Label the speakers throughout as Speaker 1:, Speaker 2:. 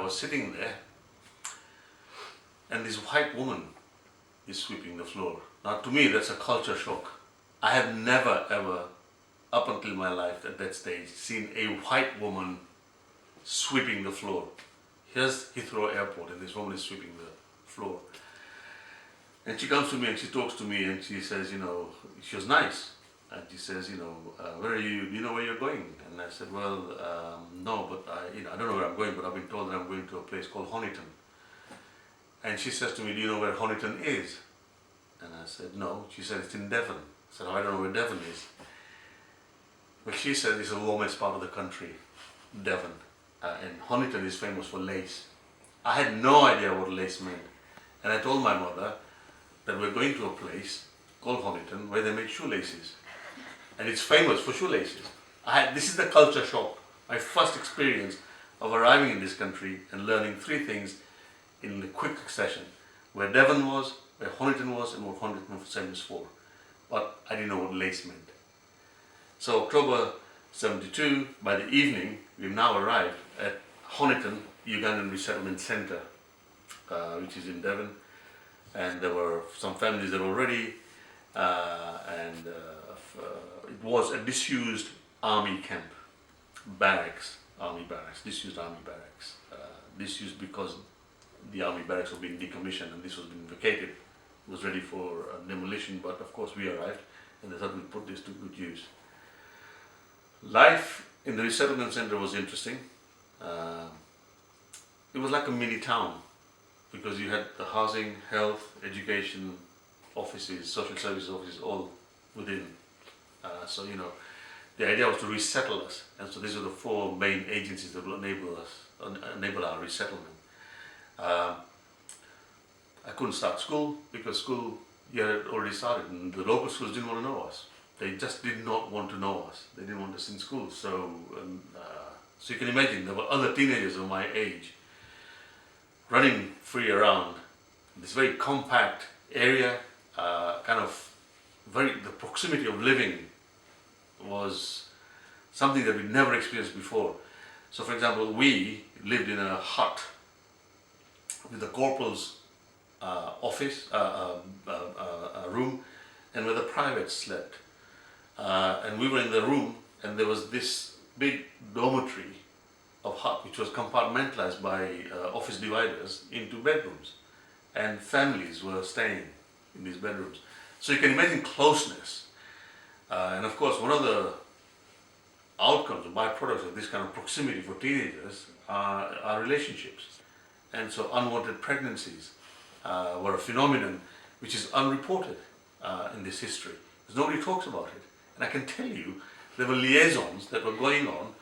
Speaker 1: was sitting there, and this white woman is sweeping the floor. Now, to me, that's a culture shock. I have never ever, up until my life at that stage, seen a white woman sweeping the floor. Here's Heathrow Airport, and this woman is sweeping the floor. And she comes to me and she talks to me and she says, she was nice. And she says, where are you? Do you know where you're going? And I said, well, no, but I don't know where I'm going, but I've been told that I'm going to a place called Honiton. And she says to me, do you know where Honiton is? And I said, no. She said, it's in Devon. I said, oh, I don't know where Devon is. But she said it's the warmest part of the country, Devon. And Honiton is famous for lace. I had no idea what lace meant. And I told my mother that we're going to a place called Honiton where they make shoelaces. And it's famous for shoelaces. This is the culture shock. My first experience of arriving in this country and learning three things in a quick succession. Where Devon was, where Honiton was, and what Honiton stands for. But I didn't know what lace meant. So October 72, by the evening, we've now arrived at Honiton Ugandan Resettlement Center, which is in Devon. And there were some families there already, and it was a disused army camp, army barracks, disused army barracks. Disused because the army barracks were being decommissioned and this was being vacated. It was ready for demolition, but of course we arrived and they thought we'd put this to good use. Life in the resettlement center was interesting. It was like a mini town because you had the housing, health, education offices, social services offices all within. So the idea was to resettle us, and so these are the four main agencies that will enable our resettlement. I couldn't start school because school had already started and the local schools didn't want to know us. They just did not want to know us. They didn't want us in school. So you can imagine there were other teenagers of my age running free around this very compact area, the proximity of living was something that we'd never experienced before. So for example, we lived in a hut with the corporal's office, room, and where the privates slept. And we were in the room, and there was this big dormitory of hut which was compartmentalized by office dividers into bedrooms, and families were staying in these bedrooms. So you can imagine closeness. And of course, one of the outcomes or byproducts of this kind of proximity for teenagers are relationships. And so unwanted pregnancies were a phenomenon which is unreported in this history, because nobody talks about it. And I can tell you, there were liaisons that were going on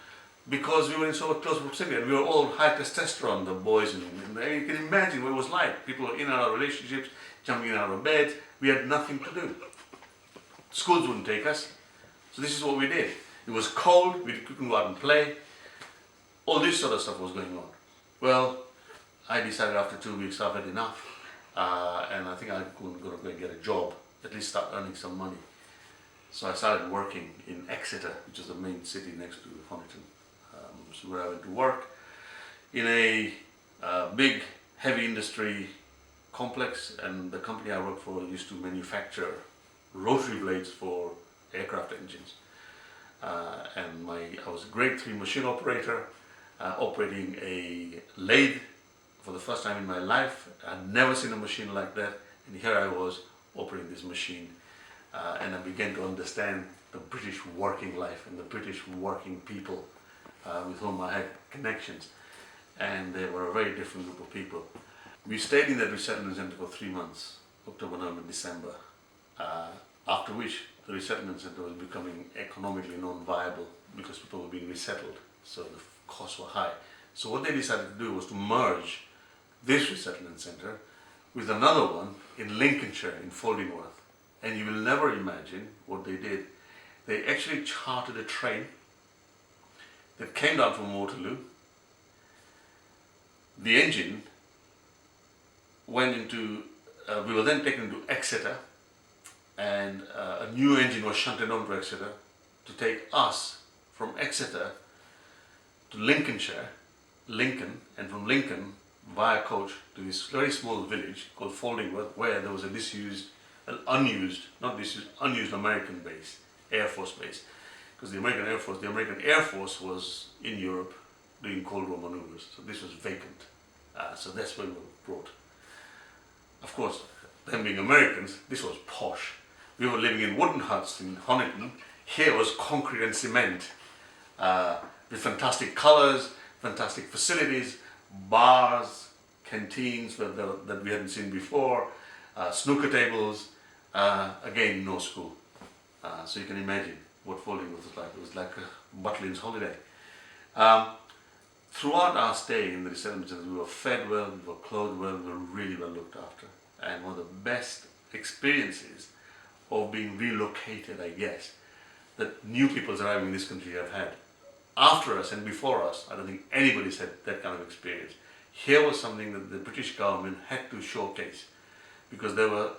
Speaker 1: because we were in so close proximity, and we were all high testosterone, the boys, and you can imagine what it was like. People were in and out of relationships, jumping in and out of bed. We had nothing to do. Schools wouldn't take us, so this is what we did. It was cold, we couldn't go out and play. All this sort of stuff was going on. Well, I decided after 2 weeks I've had enough, and I think I'm going to go and get a job, at least start earning some money. So I started working in Exeter, which is the main city next to Honiton. So where I went to work in a big heavy industry complex, and the company I worked for used to manufacture rotary blades for aircraft engines. And I was a grade 3 machine operator, operating a lathe for the first time in my life. I'd never seen a machine like that, and here I was operating this machine. And I began to understand the British working life and the British working people with whom I had connections. And they were a very different group of people. We stayed in that resettlement center for 3 months, October, November, December, after which the resettlement center was becoming economically non-viable because people were being resettled, so the costs were high. So what they decided to do was to merge this resettlement center with another one in Lincolnshire, in Foldingworth. And you will never imagine what they did. They actually chartered a train that came down from Waterloo. The engine went into, we were then taken to Exeter, and a new engine was shunted on to Exeter to take us from Exeter to Lincolnshire, Lincoln, and from Lincoln via coach to this very small village called Foldingworth, where there was a unused American base, Air Force base, because the American Air Force was in Europe doing Cold War maneuvers, so this was vacant. So that's where we were brought. Of course, them being Americans, this was posh. We were living in wooden huts in Honiton. Here was concrete and cement, with fantastic colours, fantastic facilities, bars, canteens that we hadn't seen before, snooker tables, again no school. So you can imagine what Foldingworth was like. It was like a Butlins holiday. Throughout our stay in the resettlement centers, we were fed well, we were clothed well, we were really well looked after. And one of the best experiences of being relocated, I guess, that new people arriving in this country have had. After us and before us, I don't think anybody's had that kind of experience. Here was something that the British government had to showcase, because they were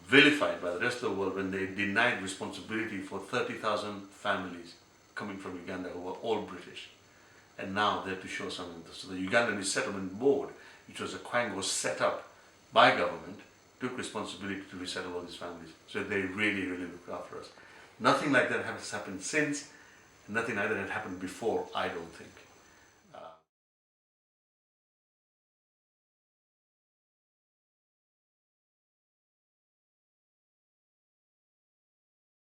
Speaker 1: vilified by the rest of the world when they denied responsibility for 30,000 families coming from Uganda who were all British. And now they have to show something. So the Ugandan Resettlement Board, which was a Quang, was set up by government, took responsibility to resettle all these families. So they really, really looked after us. Nothing like that has happened since, nothing like that had happened before, I don't think.